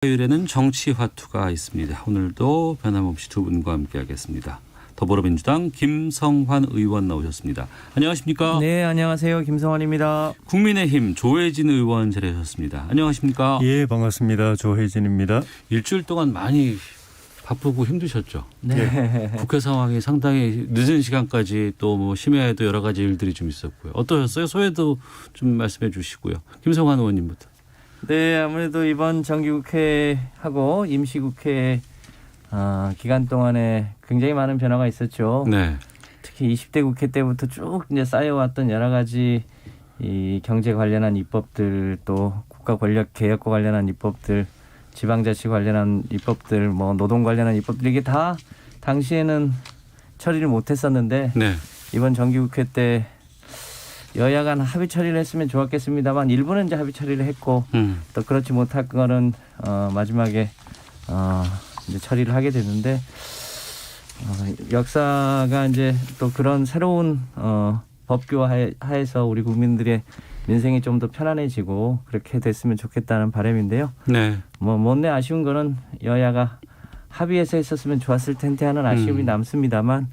화요일에는 정치화투가 있습니다. 오늘도 변함없이 두 분과 함께하겠습니다. 더불어민주당 김성환 의원 나오셨습니다. 안녕하십니까? 네, 안녕하세요. 김성환입니다. 국민의힘 조혜진 의원 자리하셨습니다. 안녕하십니까? 예, 반갑습니다. 조혜진입니다. 일주일 동안 많이 바쁘고 힘드셨죠? 네. 국회 상황이 상당히 늦은 시간까지 또 뭐 심야에도 여러 가지 일들이 좀 있었고요. 어떠셨어요? 소회도 좀 말씀해 주시고요. 김성환 의원님부터. 네, 아무래도 이번 정기국회하고 임시국회 기간 동안에 굉장히 많은 변화가 있었죠. 네. 특히 20대 국회 때부터 쭉 이제 쌓여왔던 여러 가지 이 경제 관련한 입법들, 또 국가 권력 개혁과 관련한 입법들, 지방자치 관련한 입법들, 뭐 노동 관련한 입법들, 이게 다 당시에는 처리를 못했었는데 네. 이번 정기국회 때 여야가 합의 처리를 했으면 좋았겠습니다만 일부는 이제 합의 처리를 했고 또 그렇지 못할 거는 마지막에 이제 처리를 하게 됐는데 역사가 이제 또 그런 새로운 법규화 하에서 우리 국민들의 민생이 좀 더 편안해지고 그렇게 됐으면 좋겠다는 바람인데요. 네. 뭐 못내 아쉬운 거는 여야가 합의해서 했었으면 좋았을 텐데 하는 아쉬움이 남습니다만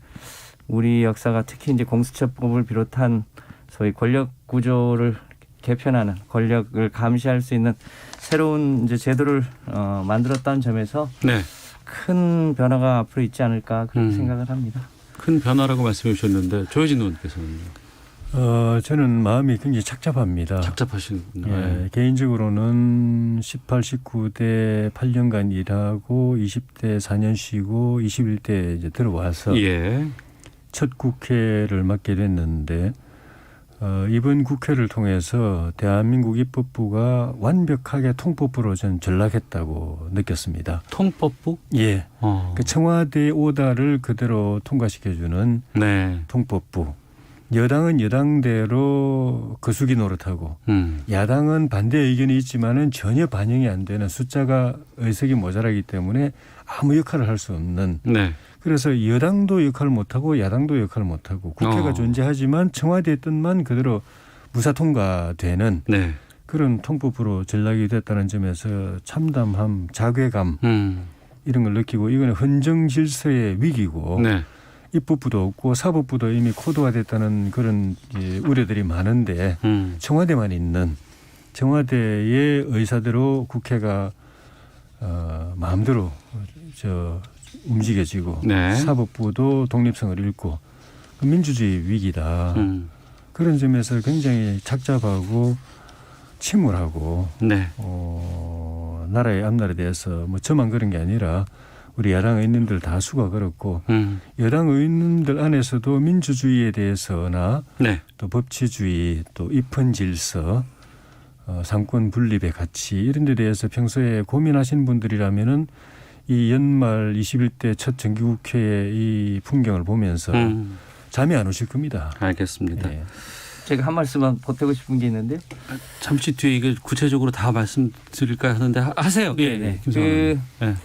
우리 역사가 특히 이제 공수처법을 비롯한 소위 권력 구조를 개편하는, 권력을 감시할 수 있는 새로운 이제 제도를 만들었다는 점에서 네. 큰 변화가 앞으로 있지 않을까 그렇게 생각을 합니다. 큰 변화라고 말씀해 주셨는데 조혜진 의원께서는요? 저는 마음이 굉장히 착잡합니다. 착잡하시는군요. 예, 개인적으로는 18, 19대 8년간 일하고 20대 4년 쉬고 21대 이제 들어와서 예. 첫 국회를 맡게 됐는데 이번 국회를 통해서 대한민국 입법부가 완벽하게 통법부로 전 전락했다고 느꼈습니다. 통법부? 예. 그 청와대 오다를 그대로 통과시켜주는 네. 통법부. 여당은 여당대로 거수기 노릇하고 야당은 반대 의견이 있지만은 전혀 반영이 안 되는 숫자가 의석이 모자라기 때문에 아무 역할을 할 수 없는. 네. 그래서 여당도 역할을 못하고 야당도 역할을 못하고 국회가 존재하지만 청와대의 뜻만 그대로 무사 통과되는 네. 그런 통법으로 전락이 됐다는 점에서 참담함, 자괴감 이런 걸 느끼고 이거는 헌정 질서의 위기고 네. 입법부도 없고 사법부도 이미 코드화됐다는 그런 우려들이 많은데 청와대만 있는 청와대의 의사대로 국회가 마음대로 움직여지고 네. 사법부도 독립성을 잃고 민주주의 위기다. 그런 점에서 굉장히 착잡하고 침울하고 네. 나라의 앞날에 대해서 뭐 저만 그런 게 아니라 우리 야당 의원님들 다수가 그렇고 여당 의원님들 안에서도 민주주의에 대해서나 네. 또 법치주의 또 입헌 질서 상권 분립의 가치 이런 데 대해서 평소에 고민하시는 분들이라면은 이 연말 21대 첫 정기국회의 이 풍경을 보면서 잠이 안 오실 겁니다. 알겠습니다. 네. 제가 한 말씀만 보태고 싶은 게 있는데요. 잠시 뒤에 이게 구체적으로 다 말씀드릴까 하는데 하세요. 예. 네. 김성환. 네.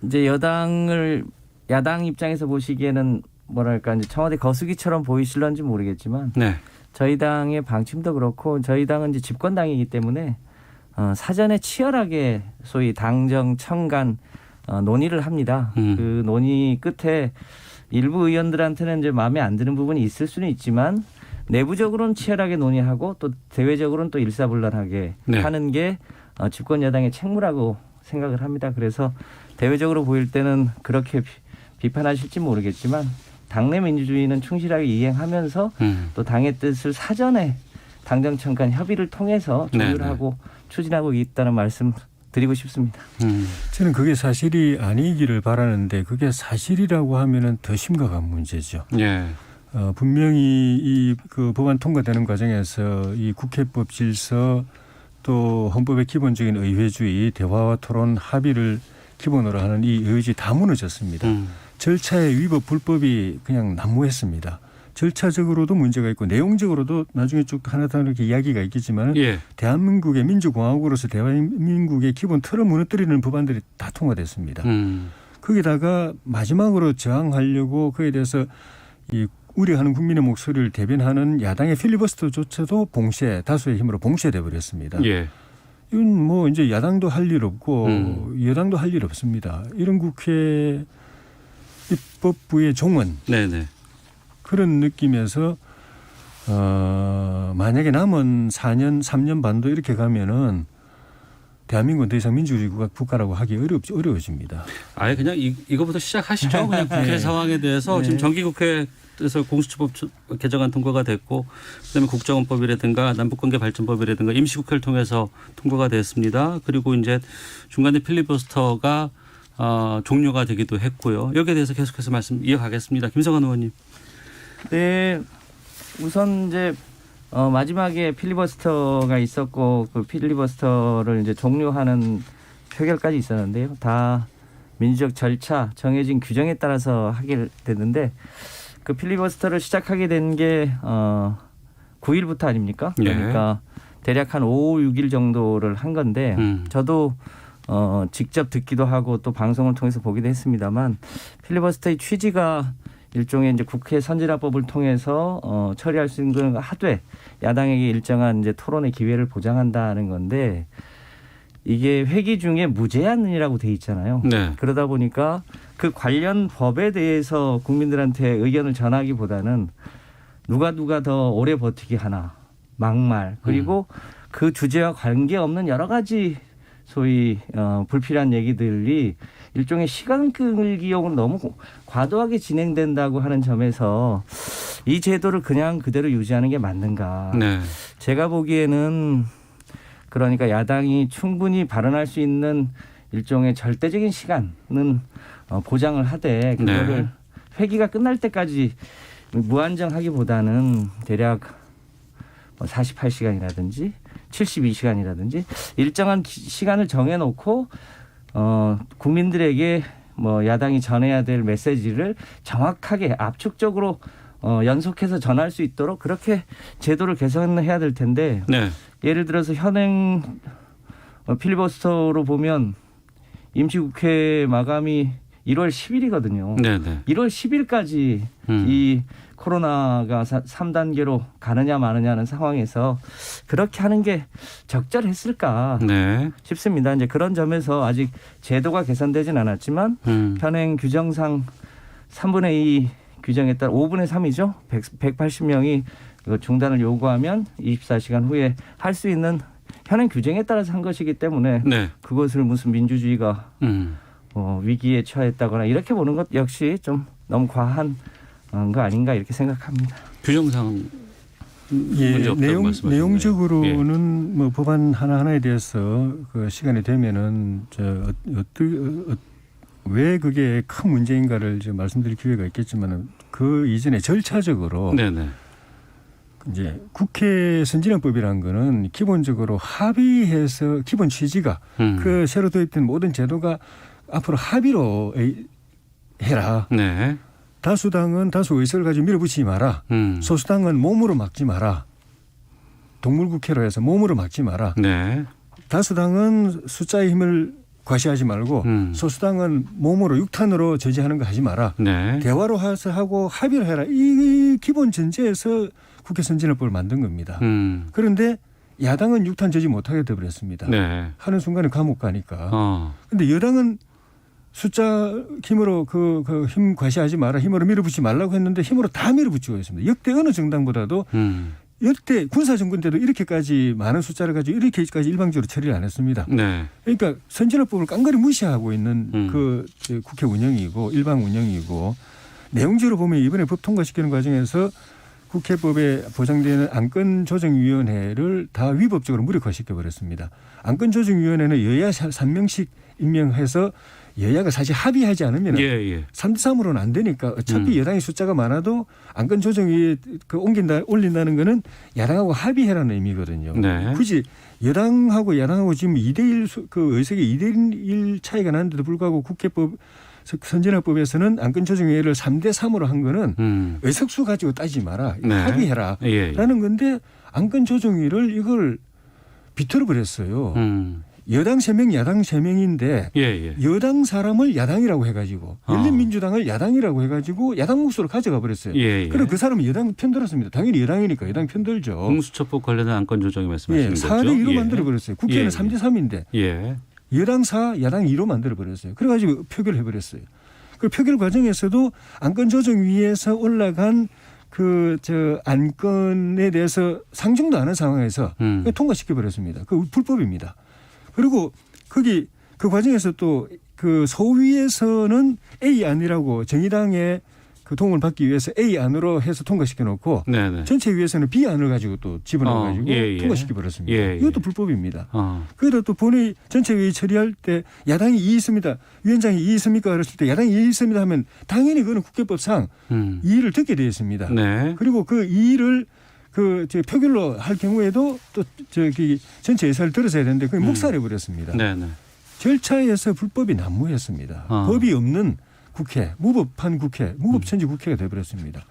이제 야당 입장에서 보시기에는 뭐랄까 이제 청와대 거수기처럼 보이실런지 모르겠지만 네. 저희 당의 방침도 그렇고 저희 당은 이제 집권당이기 때문에 사전에 치열하게 소위 당정 청간 논의를 합니다. 그 논의 끝에 일부 의원들한테는 이제 마음에 안 드는 부분이 있을 수는 있지만 내부적으로는 치열하게 논의하고 또 대외적으로는 또 일사불란하게 네. 하는 게 집권 여당의 책무라고 생각을 합니다. 그래서 대외적으로 보일 때는 그렇게 비판하실지 모르겠지만 당내 민주주의는 충실하게 이행하면서 또 당의 뜻을 사전에 당정청간 협의를 통해서 조율하고 추진하고 있다는 말씀 드리고 싶습니다. 저는 그게 사실이 아니기를 바라는데 그게 사실이라고 하면은 더 심각한 문제죠. 예. 분명히 그 법안 통과되는 과정에서 이 국회법 질서 또 헌법의 기본적인 의회주의, 대화와 토론, 합의를 기본으로 하는 이 의지 다 무너졌습니다. 절차의 위법, 불법이 그냥 난무했습니다. 절차적으로도 문제가 있고 내용적으로도 나중에 쭉 하나하나 이렇게 이야기가 있겠지만 예. 대한민국의 민주공화국으로서 대한민국의 기본 틀을 무너뜨리는 법안들이 다 통과됐습니다. 거기다가 마지막으로 저항하려고 그에 대해서 이 우려하는 국민의 목소리를 대변하는 야당의 필리버스터조차도 봉쇄, 다수의 힘으로 봉쇄돼 버렸습니다. 예. 이건 뭐 이제 야당도 할 일 없고 여당도 할 일 없습니다. 이런 국회 입법부의 종은 네네. 그런 그런 느낌에서 만약에 남은 4년, 3년 반도 이렇게 가면은 대한민국은 더 이상 민주주의 국가라고 하기 어려워집니다. 아예 그냥 이거부터 시작하시죠. 그냥 국회 네. 상황에 대해서 네. 지금 정기국회에서 공수처법 개정안 통과가 됐고 그다음에 국정원법이라든가 남북관계발전법이라든가 임시국회를 통해서 통과가 됐습니다. 그리고 이제 중간에 필리버스터가 종료가 되기도 했고요. 여기에 대해서 계속해서 말씀 이어가겠습니다. 김성환 의원님. 네, 우선 이제 마지막에 필리버스터가 있었고 그 필리버스터를 이제 종료하는 표결까지 있었는데요. 다 민주적 절차, 정해진 규정에 따라서 하게 됐는데 그 필리버스터를 시작하게 된 게 9일부터 아닙니까? 그러니까 대략 한 5, 6일 정도를 한 건데 저도 직접 듣기도 하고 또 방송을 통해서 보기도 했습니다만 필리버스터의 취지가 일종의 이제 국회 선진화법을 통해서 처리할 수 있는 걸 하되 야당에게 일정한 이제 토론의 기회를 보장한다는 건데 이게 회기 중에 무제한이라고 돼 있잖아요. 네. 그러다 보니까 그 관련 법에 대해서 국민들한테 의견을 전하기보다는 누가 더 오래 버티기 하나 막말 그리고 그 주제와 관계없는 여러 가지 소위 불필요한 얘기들이 일종의 시간 끌기용으로 너무 과도하게 진행된다고 하는 점에서 이 제도를 그냥 그대로 유지하는 게 맞는가. 네. 제가 보기에는 그러니까 야당이 충분히 발언할 수 있는 일종의 절대적인 시간은 보장을 하되 그거를 회기가 끝날 때까지 무한정하기보다는 대략 48시간이라든지 72시간이라든지 일정한 시간을 정해놓고 국민들에게 뭐 야당이 전해야 될 메시지를 정확하게 압축적으로 연속해서 전할 수 있도록 그렇게 제도를 개선해야 될 텐데 네. 예를 들어서 현행 필리버스터로 보면 임시국회 마감이 1월 10일이거든요. 네네. 1월 10일까지 이 코로나가 3단계로 가느냐 마느냐는 상황에서 그렇게 하는 게 적절했을까 네. 싶습니다. 이제 그런 점에서 아직 제도가 개선되진 않았지만 현행 규정상 3분의 2 규정에 따라 5분의 3이죠. 180명이 중단을 요구하면 24시간 후에 할 수 있는 현행 규정에 따라서 한 것이기 때문에 네. 그것을 무슨 민주주의가 위기에 처했다거나 이렇게 보는 것 역시 좀 너무 과한 거 아닌가 이렇게 생각합니다. 규정상 문제 없다고 말씀하셨네요. 내용적으로는 뭐 법안 하나하나에 대해서 그 시간이 되면은 왜 그게 큰 문제인가를 이제 말씀드릴 기회가 있겠지만은 그 이전에 절차적으로 네네. 이제 국회 선진화법이라는 거는 기본적으로 합의해서 기본 취지가 그 새로 도입된 모든 제도가 앞으로 합의로 해라. 네. 다수당은 다수 의석을 가지고 밀어붙이지 마라. 소수당은 몸으로 막지 마라. 동물국회로 해서 몸으로 막지 마라. 네. 다수당은 숫자의 힘을 과시하지 말고 소수당은 몸으로 육탄으로 저지하는 거 하지 마라. 네. 대화로 해서 하고 합의를 해라. 이 기본 전제에서 국회 선진화법을 만든 겁니다. 그런데 야당은 육탄 저지 못하게 되어버렸습니다. 네. 하는 순간에 감옥 가니까. 그런데 여당은 숫자 힘으로 그 힘 과시하지 마라. 힘으로 밀어붙이지 말라고 했는데 힘으로 다 밀어붙이고 있습니다. 역대 어느 정당보다도 역대 군사정권 때도 이렇게까지 많은 숫자를 가지고 이렇게까지 일방적으로 처리를 안 했습니다. 네. 그러니까 선진화법을 깡그리 무시하고 있는 그 국회 운영이고 일방 운영이고 내용적으로 보면 이번에 법 통과시키는 과정에서 국회법에 보장되는 안건조정위원회를 다 위법적으로 무력화시켜 버렸습니다. 안건조정위원회는 여야 3명씩 임명해서 여야가 사실 합의하지 않으면 3대 3으로는 안 되니까 어차피 여당의 숫자가 많아도 안건조정위에 올린다는 거는 야당하고 합의해라는 의미거든요. 네. 굳이 여당하고 야당하고 지금 2대1 그 의석이 2대1 차이가 나는데도 불구하고 국회법 선진화법에서는 안건조정위를 3대 3으로 한 거는 의석수 가지고 따지지 마라. 네. 합의해라. 라는 건데 안건조정위를 이걸 비틀어 버렸어요. 여당 3명, 야당 3명인데 예, 예. 여당 사람을 야당이라고 해가지고 열린민주당을 야당이라고 해가지고 야당 몫으로 가져가 버렸어요. 예, 예. 그럼 그 사람은 여당 편들었습니다. 당연히 여당이니까 여당 편들죠. 공수처법 관련한 안건 조정이 말씀하시는 거죠? 4대 2로 예. 만들어 버렸어요. 국회는 예, 예. 3대 3인데 예. 여당 4, 야당 2로 만들어 버렸어요. 그래가지고 표결해 버렸어요. 그 표결 과정에서도 안건 조정위에서 올라간 안건에 대해서 상정도 안 한 상황에서 통과시켜 버렸습니다. 그 불법입니다. 그리고 거기 그 과정에서 또 그 소위에서는 A 안이라고 정의당의 그 도움을 받기 위해서 A 안으로 해서 통과시켜 놓고 네네. 전체위에서는 B 안을 가지고 또 집어넣어 가지고 예, 예. 통과시켜 버렸습니다. 예, 예. 이것도 불법입니다. 그래도 또 본회의 전체회의 처리할 때 야당이 이의 있습니다. 위원장이 이의 있습니까? 그랬을 때 야당이 이의 있습니다 하면 당연히 그거는 국회법상 이의를 듣게 되어 있습니다. 네. 그리고 그 이의를 표결로 할 경우에도 또 전체 의사를 들어서야 되는데 그게 묵살해 버렸습니다. 네네. 절차에서 불법이 난무했습니다. 법이 없는 국회, 무법한 국회, 무법천지 국회가 되어버렸습니다.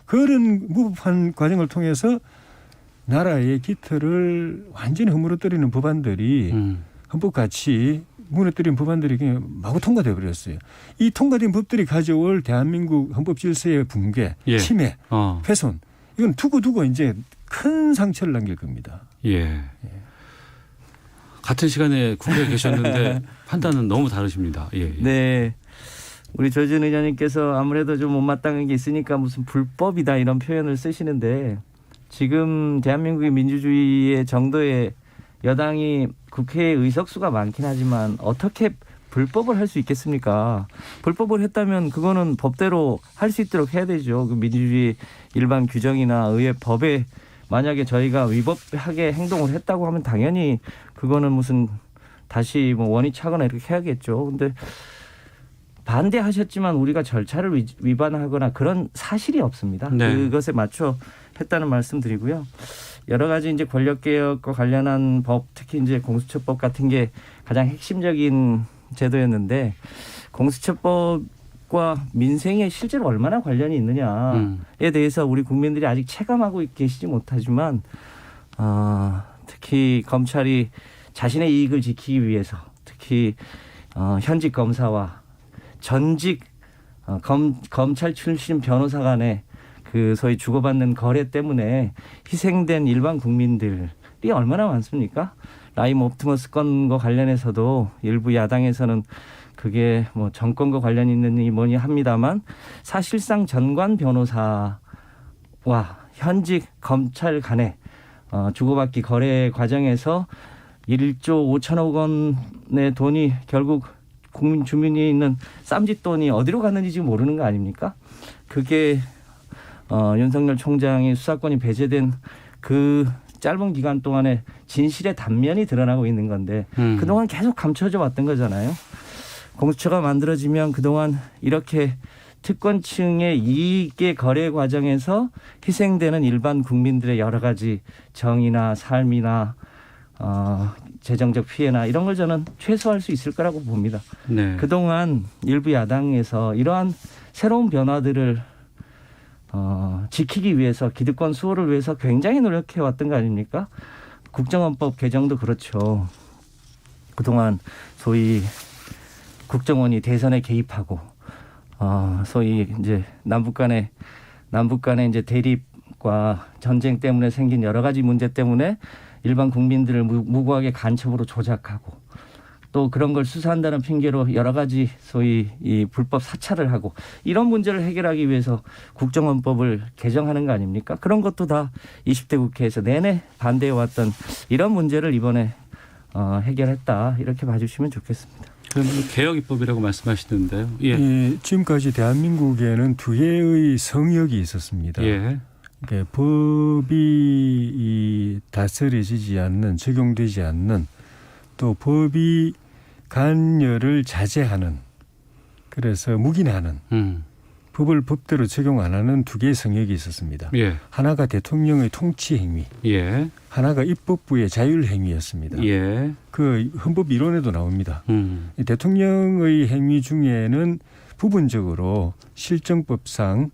그런 무법한 과정을 통해서 나라의 기틀을 완전히 허물어뜨리는 법안들이 헌법 가치 무너뜨린 법안들이 그냥 마구 통과되어 버렸어요. 이 통과된 법들이 가져올 대한민국 헌법 질서의 붕괴, 예. 침해, 훼손 이건 두고 이제 큰 상처를 남길 겁니다. 예. 같은 시간에 국회에 계셨는데 판단은 너무 다르십니다. 예. 네. 우리 조준 의원님께서 아무래도 좀 못마땅한 게 있으니까 무슨 불법이다 이런 표현을 쓰시는데 지금 대한민국의 민주주의의 정도의 여당이 국회에 의석수가 많긴 하지만 어떻게 불법을 할 수 있겠습니까? 불법을 했다면 그거는 법대로 할 수 있도록 해야 되죠. 그 민주주의 일반 규정이나 의회 법에 만약에 저희가 위법하게 행동을 했다고 하면 당연히 그거는 무슨 다시 뭐 원위 차거나 이렇게 해야겠죠. 근데 반대하셨지만 우리가 절차를 위반하거나 그런 사실이 없습니다. 네. 그것에 맞춰 했다는 말씀드리고요. 여러 가지 이제 권력개혁과 관련한 법, 특히 이제 공수처법 같은 게 가장 핵심적인 제도였는데 공수처법과 민생에 실제로 얼마나 관련이 있느냐에 대해서 우리 국민들이 아직 체감하고 계시지 못하지만 특히 검찰이 자신의 이익을 지키기 위해서 특히 현직 검사와 전직 검찰 출신 변호사 간의 그 소위 주고받는 거래 때문에 희생된 일반 국민들이 얼마나 많습니까? 라임 옵티머스 건과 관련해서도 일부 야당에서는 그게 뭐 정권과 관련이 있느니 뭐니 합니다만 사실상 전관 변호사와 현직 검찰 간의 주고받기 거래 과정에서 1조 5천억 원의 돈이 결국 국민 주민이 있는 쌈짓돈이 어디로 갔는지 지금 모르는 거 아닙니까? 그게 윤석열 총장의 수사권이 배제된 그 짧은 기간 동안에 진실의 단면이 드러나고 있는 건데 그동안 계속 감춰져 왔던 거잖아요. 공수처가 만들어지면 그동안 이렇게 특권층의 이익의 거래 과정에서 희생되는 일반 국민들의 여러 가지 정의나 삶이나 재정적 피해나 이런 걸 저는 최소화할 수 있을 거라고 봅니다. 네. 그동안 일부 야당에서 이러한 새로운 변화들을 지키기 위해서 기득권 수호를 위해서 굉장히 노력해왔던 거 아닙니까? 국정원법 개정도 그렇죠. 그동안 소위 국정원이 대선에 개입하고 소위 이제 남북 간의 이제 대립과 전쟁 때문에 생긴 여러 가지 문제 때문에 일반 국민들을 무고하게 간첩으로 조작하고 또 그런 걸 수사한다는 핑계로 여러 가지 소위 이 불법 사찰을 하고 이런 문제를 해결하기 위해서 국정원법을 개정하는 거 아닙니까? 그런 것도 다 20대 국회에서 내내 반대해왔던 이런 문제를 이번에 해결했다 이렇게 봐주시면 좋겠습니다. 그럼 개혁 입법이라고 말씀하시는데요. 예. 예, 지금까지 대한민국에는 두 개의 성역이 있었습니다. 예. 그러니까 법이 다스려지지 않는, 적용되지 않는, 또 법이 간여를 자제하는, 그래서 묵인하는, 법을 법대로 적용 안 하는 두 개의 성역이 있었습니다. 예. 하나가 대통령의 통치 행위, 예. 하나가 입법부의 자율 행위였습니다. 예. 그 헌법 이론에도 나옵니다. 이 대통령의 행위 중에는 부분적으로 실정법상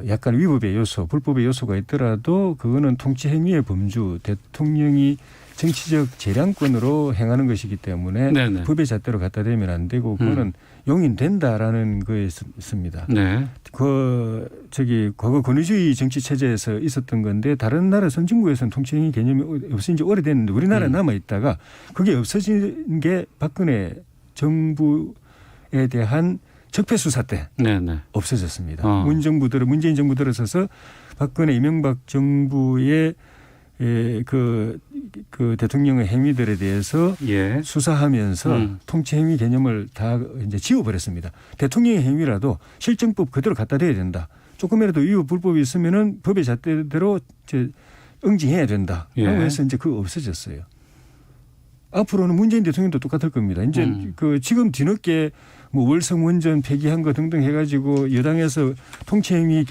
약간 위법의 요소, 불법의 요소가 있더라도 그거는 통치 행위의 범주, 대통령이 정치적 재량권으로 행하는 것이기 때문에 네네. 법의 잣대로 갖다 대면 안 되고 그거는 용인된다라는 거에 있습니다. 네. 과거 권위주의 정치 체제에서 있었던 건데 다른 나라 선진국에서는 통치행위 개념이 없어진 지 오래됐는데 우리나라에 남아 있다가 그게 없어진 게 박근혜 정부에 대한 적폐 수사 때 네네. 없어졌습니다. 문재인 정부 들어서서 박근혜 이명박 정부의 그 대통령의 행위들에 대해서 예. 수사하면서 통치행위 개념을 다 이제 지워버렸습니다. 대통령의 행위라도 실정법 그대로 갖다 대야 된다. 조금이라도 위법 불법이 있으면은 법의 잣대대로 이제 응징해야 된다. 라고 해서 이제 그거 없어졌어요. 앞으로는 문재인 대통령도 똑같을 겁니다. 이제 그 지금 뒤늦게 뭐 월성 원전 폐기한 거 등등 해가지고 여당에서 통치행위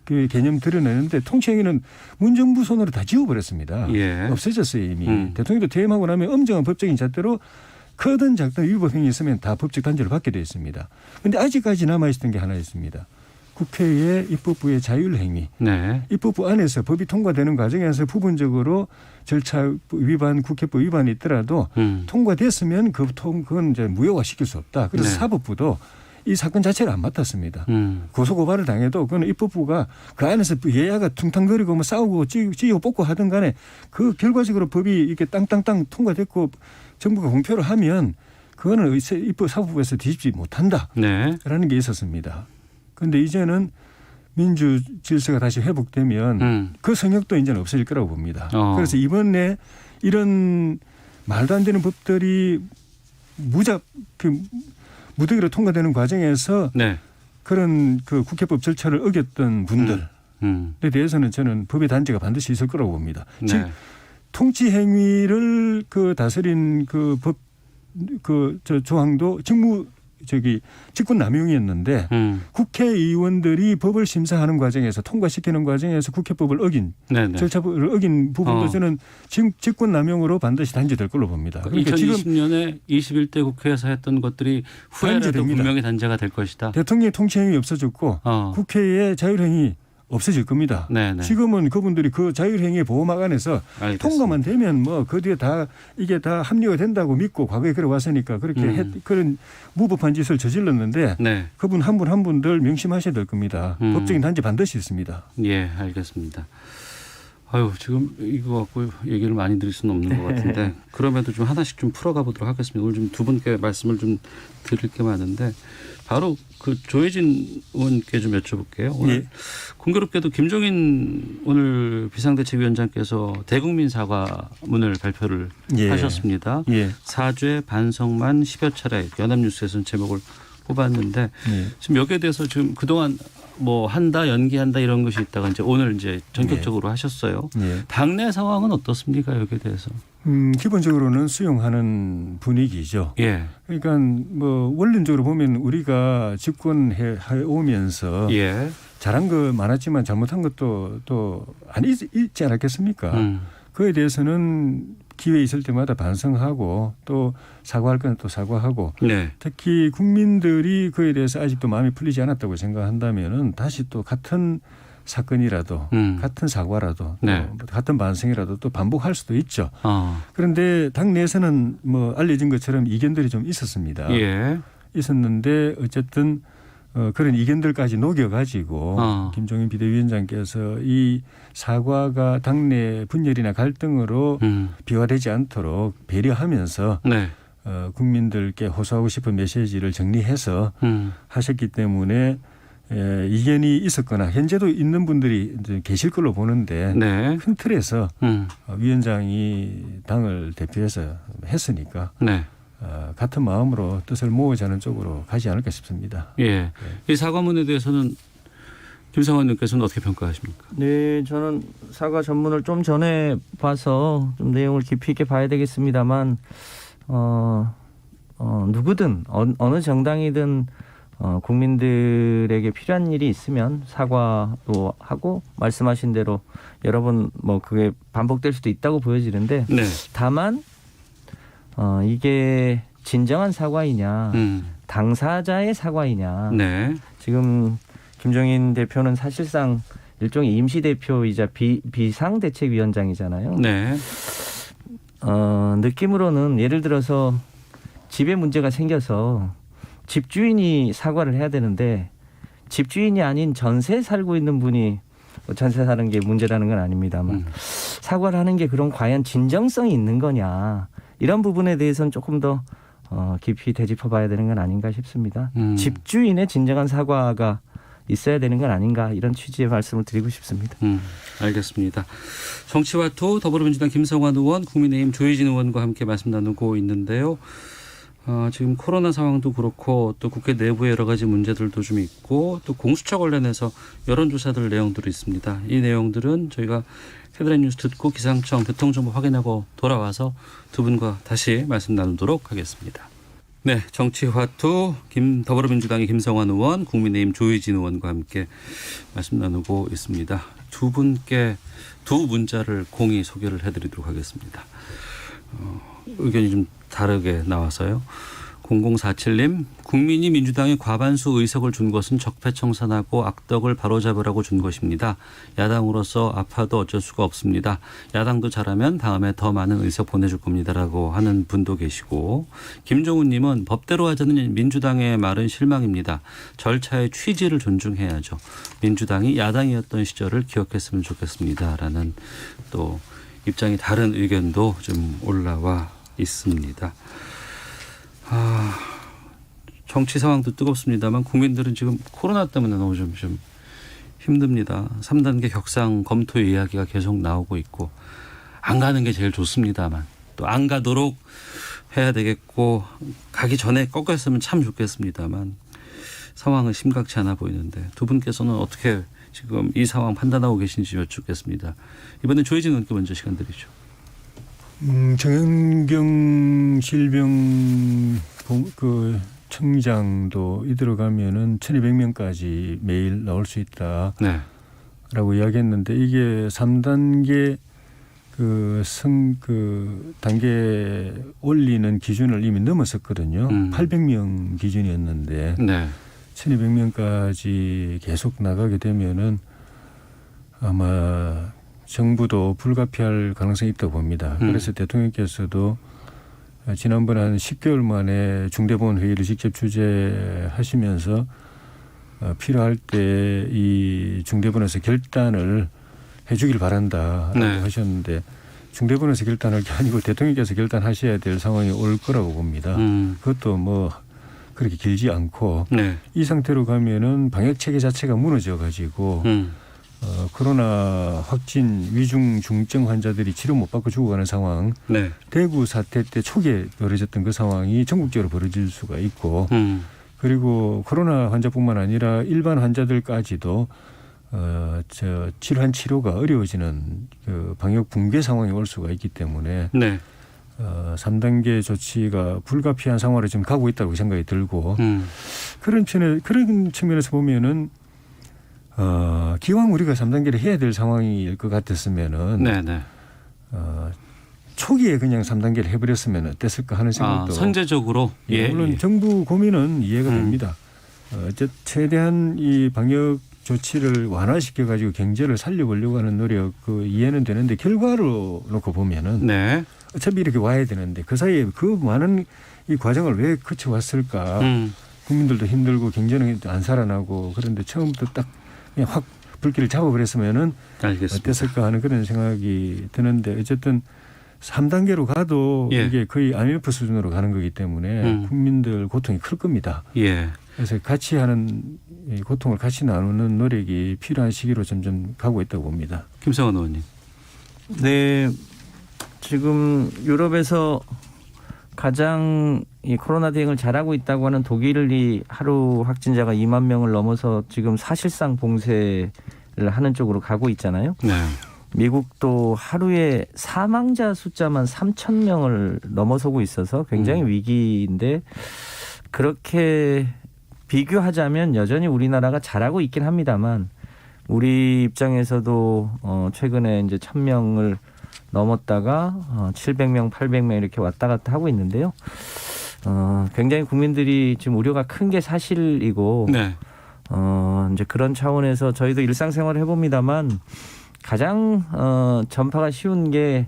그 개념 드러내는데 통치행위는 문정부 손으로 다 지워버렸습니다. 예. 없어졌어요 이미. 대통령도 퇴임하고 나면 엄정한 법적인 잣대로 크든 작든 위법 행위 있으면 다 법적 단죄를 받게 되어 있습니다. 그런데 아직까지 남아있었던 게 하나 있습니다. 국회의 입법부의 자율행위. 네. 입법부 안에서 법이 통과되는 과정에서 부분적으로 절차 위반, 국회법 위반이 있더라도 통과됐으면 그건 이제 무효화시킬 수 없다. 그래서 네. 사법부도 이 사건 자체를 안 맡았습니다. 고소고발을 당해도 그건 입법부가 그 안에서 여야가 퉁탕거리고 뭐 싸우고 찌고 뽑고 하든 간에 그 결과적으로 법이 이렇게 땅땅땅 통과됐고 정부가 공표를 하면 그거는 사법부에서 뒤집지 못한다라는 네. 게 있었습니다. 그런데 이제는 민주 질서가 다시 회복되면 그 성역도 이제는 없어질 거라고 봅니다. 그래서 이번에 이런 말도 안 되는 법들이 무더기로 통과되는 과정에서 네. 그런 그 국회법 절차를 어겼던 분들에 대해서는 저는 법의 단죄가 반드시 있을 거라고 봅니다. 네. 즉 통치 행위를 그 다스린 그 법 조항도 직권 남용이었는데 국회의원들이 법을 심사하는 과정에서 통과시키는 과정에서 국회법을 어긴 네네. 절차법을 어긴 부분도 저는 지금 직권 남용으로 반드시 단죄될 걸로 봅니다. 그러니까 2020년에 21대 국회에서 했던 것들이 후에라도 단죄됩니다. 분명히 단죄가 될 것이다. 대통령의 통치행위 없어졌고 국회의 자율행위 없어질 겁니다. 네네. 지금은 그분들이 그 자율행위 보호막 안에서 알겠습니다. 통과만 되면 뭐 그 뒤에 다 이게 다 합리화 된다고 믿고 과거에 그래 왔으니까 그렇게 그런 무법한 짓을 저질렀는데 네. 그분 한 분 한 분들 명심하셔야 될 겁니다. 법적인 단죄 반드시 있습니다. 예, 알겠습니다. 아유, 지금 이거 갖고 얘기를 많이 드릴 수는 없는 것 같은데 그럼에도 좀 하나씩 좀 풀어가 보도록 하겠습니다. 오늘 좀 두 분께 말씀을 좀 드릴 게 많은데 바로 그 조혜진 의원께 좀 여쭤볼게요. 오늘 공교롭게도 김종인 오늘 비상대책위원장께서 대국민 사과문을 발표를 하셨습니다. 사죄 반성만 10여 차례 연합뉴스에서는 제목을 뽑았는데 지금 여기에 대해서 지금 그동안 뭐 한다 연기한다 이런 것이 있다가 이제 오늘 이제 전격적으로 하셨어요. 당내 상황은 어떻습니까 여기에 대해서? 기본적으로는 수용하는 분위기죠. 그러니까 뭐 원론적으로 보면 우리가 집권해 오면서 잘한 거 많았지만 잘못한 것도 또 아니 있지 않았겠습니까? 그에 대해서는 기회 있을 때마다 반성하고 또 사과할 건 또 사과하고 특히 국민들이 그에 대해서 아직도 마음이 풀리지 않았다고 생각한다면은 다시 또 같은 사건이라도 같은 사과라도 같은 반성이라도 또 반복할 수도 있죠. 그런데 당내에서는 뭐 알려진 것처럼 이견들이 좀 있었습니다. 있었는데 어쨌든 그런 이견들까지 녹여가지고 김종인 비대위원장께서 이 사과가 당내 분열이나 갈등으로 비화되지 않도록 배려하면서 국민들께 호소하고 싶은 메시지를 정리해서 하셨기 때문에 이견이 있었거나 현재도 있는 분들이 이제 계실 걸로 보는데 큰 틀에서 위원장이 당을 대표해서 했으니까 같은 마음으로 뜻을 모으자는 쪽으로 가지 않을까 싶습니다. 이 사과문에 대해서는 김성환 의원께서는 어떻게 평가하십니까? 네, 저는 사과 전문을 좀 전에 봐서 좀 내용을 깊이 있게 봐야 되겠습니다만 누구든 어느 정당이든 국민들에게 필요한 일이 있으면 사과도 하고 말씀하신 대로 여러 번 뭐 그게 반복될 수도 있다고 보여지는데 다만 이게 진정한 사과이냐 당사자의 사과이냐 지금 김종인 대표는 사실상 일종의 임시대표이자 비상대책위원장이잖아요. 느낌으로는 예를 들어서 집에 문제가 생겨서 집주인이 사과를 해야 되는데 집주인이 아닌 전세에 살고 있는 분이 전세 사는 게 문제라는 건 아닙니다만 사과를 하는 게 그럼 과연 진정성이 있는 거냐 이런 부분에 대해서는 조금 더 깊이 되짚어 봐야 되는 건 아닌가 싶습니다. 집주인의 진정한 사과가 있어야 되는 건 아닌가 이런 취지의 말씀을 드리고 싶습니다. 알겠습니다. 정치와투 더불어민주당 김성환 의원, 국민의힘 조혜진 의원과 함께 말씀 나누고 있는데요. 지금 코로나 상황도 그렇고 또 국회 내부의 여러 가지 문제들도 좀 있고 또 공수처 관련해서 여론조사들 내용들이 있습니다. 이 내용들은 저희가 헤드라인 뉴스 듣고 기상청 교통정보 확인하고 돌아와서 두 분과 다시 말씀 나누도록 하겠습니다. 네, 정치화투 더불어민주당의 김성환 의원, 국민의힘 조혜진 의원과 함께 말씀 나누고 있습니다. 두 분께 두 문자를 공히 소개를 해드리도록 하겠습니다. 의견이 좀 다르게 나와서요. 0047님, 국민이 민주당에 과반수 의석을 준 것은 적폐청산하고 악덕을 바로잡으라고 준 것입니다. 야당으로서 아파도 어쩔 수가 없습니다. 야당도 잘하면 다음에 더 많은 의석 보내줄 겁니다라고 하는 분도 계시고, 김종훈님은 법대로 하자는 민주당의 말은 실망입니다. 절차의 취지를 존중해야죠. 민주당이 야당이었던 시절을 기억했으면 좋겠습니다라는 또 입장이 다른 의견도 좀 올라와 있습니다. 정치 상황도 뜨겁습니다만 국민들은 지금 코로나 때문에 너무 좀 힘듭니다. 3단계 격상 검토 이야기가 계속 나오고 있고 안 가는 게 제일 좋습니다만 또 안 가도록 해야 되겠고 가기 전에 꺾였으면 참 좋겠습니다만 상황은 심각치 않아 보이는데 두 분께서는 어떻게 지금 이 상황 판단하고 계신지 여쭙겠습니다. 이번엔 조혜진 의원께 먼저 시간 드리죠. 정은경 질병 청장도 이대로 가면은 1,200명까지 매일 나올 수 있다라고 네. 이야기했는데 이게 3단계 단계 올리는 기준을 이미 넘었었거든요. 800명 기준이었는데 네. 1,200명까지 계속 나가게 되면은 아마 정부도 불가피할 가능성이 있다고 봅니다. 그래서 대통령께서도 지난번에 한 10개월 만에 중대본 회의를 직접 주재하시면서 필요할 때 이 중대본에서 결단을 해주길 바란다라고 네. 하셨는데 중대본에서 결단할 게 아니고 대통령께서 결단하셔야 될 상황이 올 거라고 봅니다. 그것도 뭐 그렇게 길지 않고 네. 이 상태로 가면은 방역 체계 자체가 무너져 가지고 코로나 확진 위중 중증 환자들이 치료 못 받고 죽어가는 상황, 네. 대구 사태 때 초기에 벌어졌던 그 상황이 전국적으로 벌어질 수가 있고, 그리고 코로나 환자뿐만 아니라 일반 환자들까지도 질환 치료가 어려워지는 그 방역 붕괴 상황이 올 수가 있기 때문에 네. 3단계 조치가 불가피한 상황으로 지금 가고 있다고 생각이 들고 그런 측면에서 보면은. 기왕 우리가 3단계를 해야 될 상황일 것 같았으면은 네네. 초기에 그냥 3단계를 해버렸으면 어땠을까 하는 생각도. 선제적으로. 물론 정부 고민은 이해가 됩니다. 최대한 이 방역 조치를 완화시켜 가지고 경제를 살려보려고 하는 노력 이해는 되는데 결과로 놓고 보면은 네. 어차피 이렇게 와야 되는데 그 사이에 그 많은 이 과정을 왜 거쳐왔을까. 국민들도 힘들고 경제는 안 살아나고 그런데 처음부터 딱 그냥 확 불길을 잡아버렸으면은 알겠습니다. 어땠을까 하는 그런 생각이 드는데 어쨌든 3단계로 가도 이게 거의 IMF 수준으로 가는 거기 때문에 국민들 고통이 클 겁니다. 예. 그래서 같이 하는 이 고통을 같이 나누는 노력이 필요한 시기로 점점 가고 있다고 봅니다. 김성환 의원님. 네, 지금 유럽에서 가장 이 코로나 대응을 잘하고 있다고 하는 독일이 하루 확진자가 2만 명을 넘어서 지금 사실상 봉쇄를 하는 쪽으로 가고 있잖아요. 네. 미국도 하루에 사망자 숫자만 3천 명을 넘어서고 있어서 굉장히 위기인데 그렇게 비교하자면 여전히 우리나라가 잘하고 있긴 합니다만 우리 입장에서도 최근에 이제 1,000명을 넘었다가 700명, 800명 이렇게 왔다 갔다 하고 있는데요. 굉장히 국민들이 지금 우려가 큰 게 사실이고 네. 이제 그런 차원에서 저희도 일상생활을 해봅니다만 가장 전파가 쉬운 게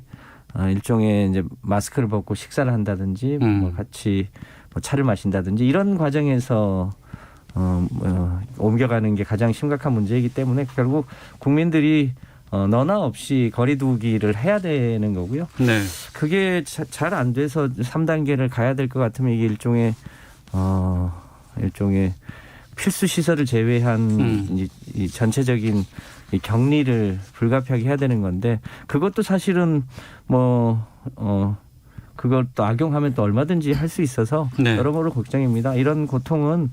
일종의 이제 마스크를 벗고 식사를 한다든지 뭐 같이 뭐 차를 마신다든지 이런 과정에서 옮겨가는 게 가장 심각한 문제이기 때문에 결국 국민들이 너나 없이 거리두기를 해야 되는 거고요. 네. 그게 잘 안 돼서 3단계를 가야 될 것 같으면 이게 일종의 필수 시설을 제외한 이 전체적인 이 격리를 불가피하게 해야 되는 건데 그것도 사실은 그걸 또 악용하면 또 얼마든지 할 수 있어서 네. 여러모로 걱정입니다. 이런 고통은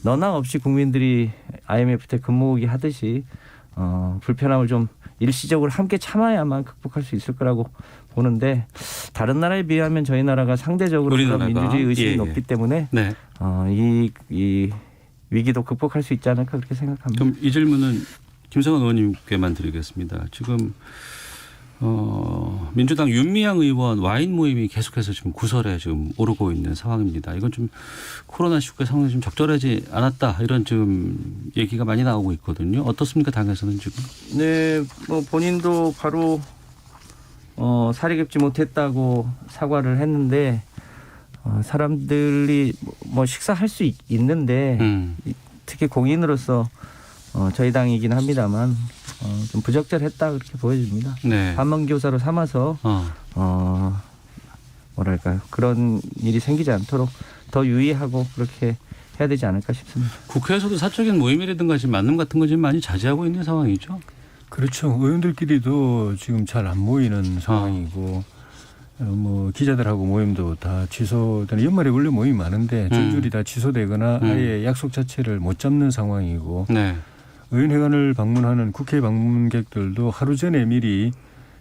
너나 없이 국민들이 IMF 때 근무기 하듯이 불편함을 좀 일시적으로 함께 참아야만 극복할 수 있을 거라고 보는데 다른 나라에 비하면 저희 나라가 상대적으로 그런 민주주의 의식이 높기 때문에 네. 이 위기도 극복할 수 있지 않을까 그렇게 생각합니다. 그럼 이 질문은 김성환 의원님께만 드리겠습니다. 지금 민주당 윤미향 의원 와인 모임이 계속해서 지금 구설에 지금 오르고 있는 상황입니다. 이건 좀 코로나19 상황이 좀 적절하지 않았다 이런 지금 얘기가 많이 나오고 있거든요. 어떻습니까 당에서는 지금? 네, 뭐 본인도 바로 사리 겹지 못했다고 사과를 했는데 사람들이 뭐 식사할 수 있는데 특히 공인으로서 저희 당이긴 합니다만 좀 부적절했다 그렇게 보여집니다. 네. 반면교사로 삼아서 뭐랄까요 그런 일이 생기지 않도록 더 유의하고 그렇게 해야 되지 않을까 싶습니다. 국회에서도 사적인 모임이라든가 지금 만남 같은 거 지금 많이 자제하고 있는 상황이죠. 그렇죠. 의원들끼리도 지금 잘 안 모이는 상황이고 뭐 기자들하고 모임도 다 취소되는 연말에 원래 모임이 많은데 줄줄이 다 취소되거나 아예 약속 자체를 못 잡는 상황이고 네. 의원회관을 방문하는 국회 방문객들도 하루 전에 미리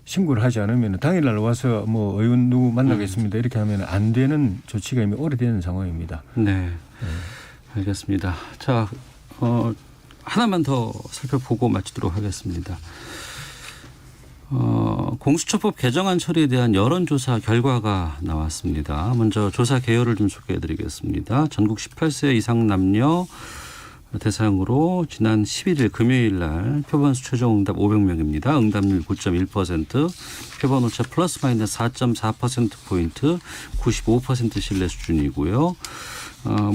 신고를 하지 않으면 당일날 와서 뭐 의원 누구 만나겠습니다 이렇게 하면 안 되는 조치가 이미 오래된 상황입니다. 네. 알겠습니다. 자, 하나만 더 살펴보고 마치도록 하겠습니다. 공수처법 개정안 처리에 대한 여론조사 결과가 나왔습니다. 먼저 조사 개요를 좀 소개해드리겠습니다. 전국 18세 이상 남녀 대상으로 지난 11일 금요일 날 표본수 최종 응답 500명입니다. 응답률 9.1%, 표본 오차 플러스 마이너스 4.4%포인트, 95% 신뢰 수준이고요.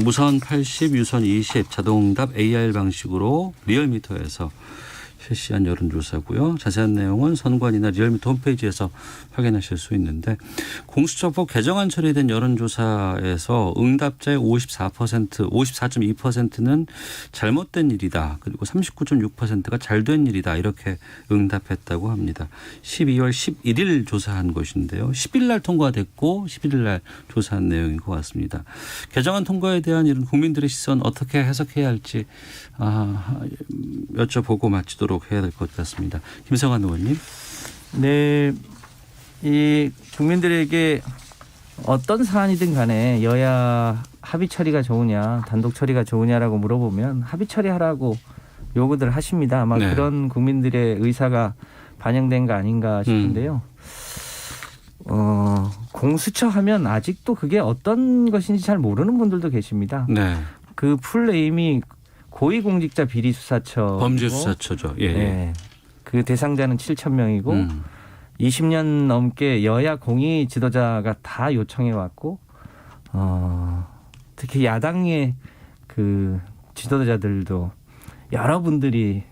무선 80, 유선 20, 자동응답 AR 방식으로 리얼미터에서 실시한 여론조사고요. 자세한 내용은 선관위나 리얼미터 홈페이지에서 확인하실 수 있는데 공수처법 개정안 처리된 여론조사에서 응답자의 54.2%는 잘못된 일이다. 그리고 39.6%가 잘된 일이다. 이렇게 응답했다고 합니다. 12월 11일 조사한 것인데요. 10일 날 통과됐고 11일 날 조사한 내용인 것 같습니다. 개정안 통과에 대한 이런 국민들의 시선 어떻게 해석해야 할지 여쭤보고 마치도록 해야 될 것 같습니다. 김성환 의원님. 네, 이 국민들에게 어떤 사안이든 간에 여야 합의 처리가 좋으냐 단독 처리가 좋으냐라고 물어보면 합의 처리하라고 요구들 하십니다. 아마 네. 그런 국민들의 의사가 반영된 거 아닌가 싶은데요. 공수처 하면 아직도 그게 어떤 것인지 잘 모르는 분들도 계십니다. 네. 그 풀네임이 고위공직자 비리수사처 범죄수사처죠. 예. 네. 그 대상자는 7,000명이고 20년 넘게 여야 공의 지도자가 다 요청해 왔고 특히 야당의 그 지도자들도 여러분들이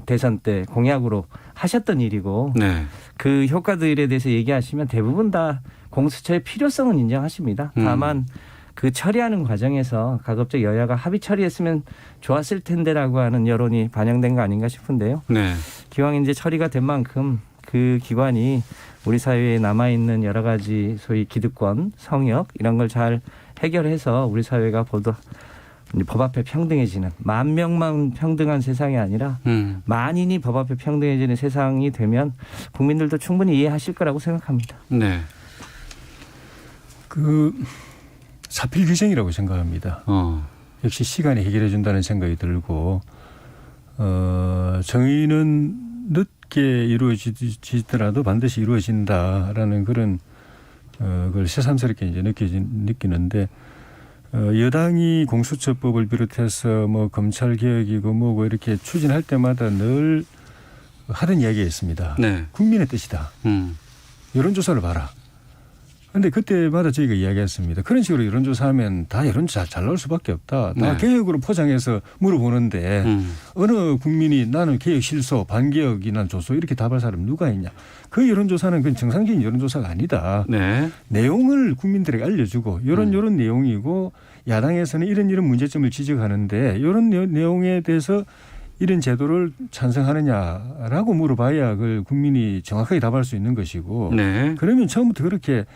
대선 때 공약으로 하셨던 일이고 네. 그 효과들에 대해서 얘기하시면 대부분 다 공수처의 필요성은 인정하십니다. 다만 그 처리하는 과정에서 가급적 여야가 합의 처리했으면 좋았을 텐데라고 하는 여론이 반영된 거 아닌가 싶은데요. 네. 기왕 이제 처리가 된 만큼 그 기관이 우리 사회에 남아있는 여러 가지 소위 기득권, 성역 이런 걸 잘 해결해서 우리 사회가 보다 법 앞에 평등해지는 만 명만 평등한 세상이 아니라 만인이 법 앞에 평등해지는 세상이 되면 국민들도 충분히 이해하실 거라고 생각합니다. 네. 그 사필 규정이라고 생각합니다. 역시 시간이 해결해 준다는 생각이 들고 정의는 늦게 이루어지더라도 반드시 이루어진다라는 그런 걸 새삼스럽게 이제 느끼는데 여당이 공수처법을 비롯해서 뭐 검찰 개혁이고 뭐고 이렇게 추진할 때마다 늘 하던 이야기가 있습니다. 네. 국민의 뜻이다. 여론조사를 봐라. 그런데 그때마다 저희가 이야기했습니다. 그런 식으로 여론조사하면 다 여론조사 잘 나올 수밖에 없다. 다 네. 개혁으로 포장해서 물어보는데 어느 국민이 나는 개혁 실소, 반개혁이 난 조소 이렇게 답할 사람 누가 있냐. 그 여론조사는 그건 정상적인 여론조사가 아니다. 네. 내용을 국민들에게 알려주고 이런 내용이고 야당에서는 이런 문제점을 지적하는데 이런 내용에 대해서 이런 제도를 찬성하느냐라고 물어봐야 그걸 국민이 정확하게 답할 수 있는 것이고 네. 그러면 처음부터 그렇게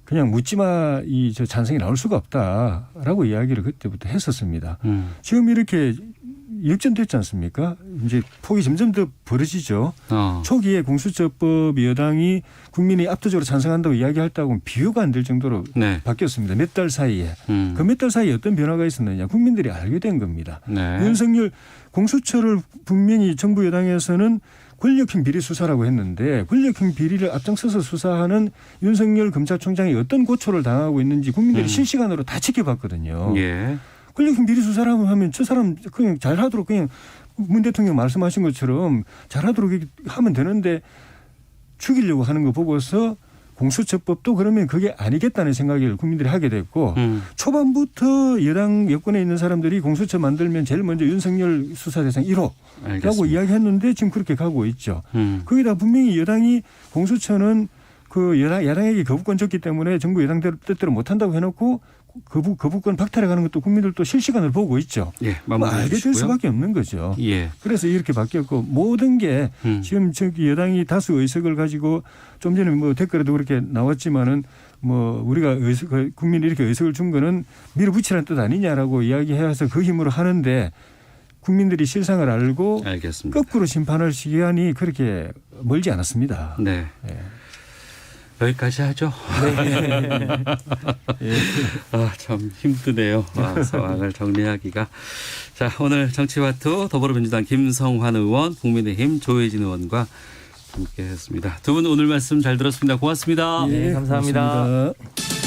그냥 묻지마 저 찬성이 나올 수가 없다라고 이야기를 그때부터 했었습니다. 지금 이렇게 역전됐지 않습니까? 이제 폭이 점점 더 벌어지죠. 초기에 공수처법 여당이 국민이 압도적으로 찬성한다고 이야기했다고 비교가 안 될 정도로 네. 바뀌었습니다. 몇 달 사이에. 그 몇 달 사이에 어떤 변화가 있었느냐. 국민들이 알게 된 겁니다. 네. 윤석열 공수처를 분명히 정부 여당에서는 권력형 비리 수사라고 했는데 권력형 비리를 앞장서서 수사하는 윤석열 검찰총장이 어떤 고초를 당하고 있는지 국민들이 실시간으로 다 지켜봤거든요. 예. 권력형 비리 수사라고 하면 저 사람 그냥 잘하도록 그냥 문 대통령 말씀하신 것처럼 잘하도록 하면 되는데 죽이려고 하는 거 보고서 공수처법도 그러면 그게 아니겠다는 생각을 국민들이 하게 됐고 초반부터 여당 여권에 있는 사람들이 공수처 만들면 제일 먼저 윤석열 수사 대상 1호라고 알겠습니다. 이야기했는데 지금 그렇게 가고 있죠. 거기다 분명히 여당이 공수처는 그 야당에게 거부권 줬기 때문에 정부 여당 뜻대로 못한다고 해놓고 거부권 박탈해가는 것도 국민들도 실시간으로 보고 있죠. 예. 알게 될 수밖에 없는 거죠. 예. 그래서 이렇게 바뀌었고 모든 게 지금 저기 여당이 다수 의석을 가지고 좀 전에 뭐 댓글에도 그렇게 나왔지만은 뭐 우리가 국민이 이렇게 의석을 준 거는 밀어붙이라는 뜻 아니냐라고 이야기해서 그 힘으로 하는데 국민들이 실상을 알고 알겠습니다. 거꾸로 심판할 시간이 그렇게 멀지 않았습니다. 네. 예. 여기까지 하죠. 예. 아, 참 힘드네요. 상황을 정리하기가. 자, 오늘 정치와투 더불어민주당 김성환 의원, 국민의힘 조혜진 의원과 함께했습니다. 두 분 오늘 말씀 잘 들었습니다. 고맙습니다. 네, 감사합니다. 고맙습니다.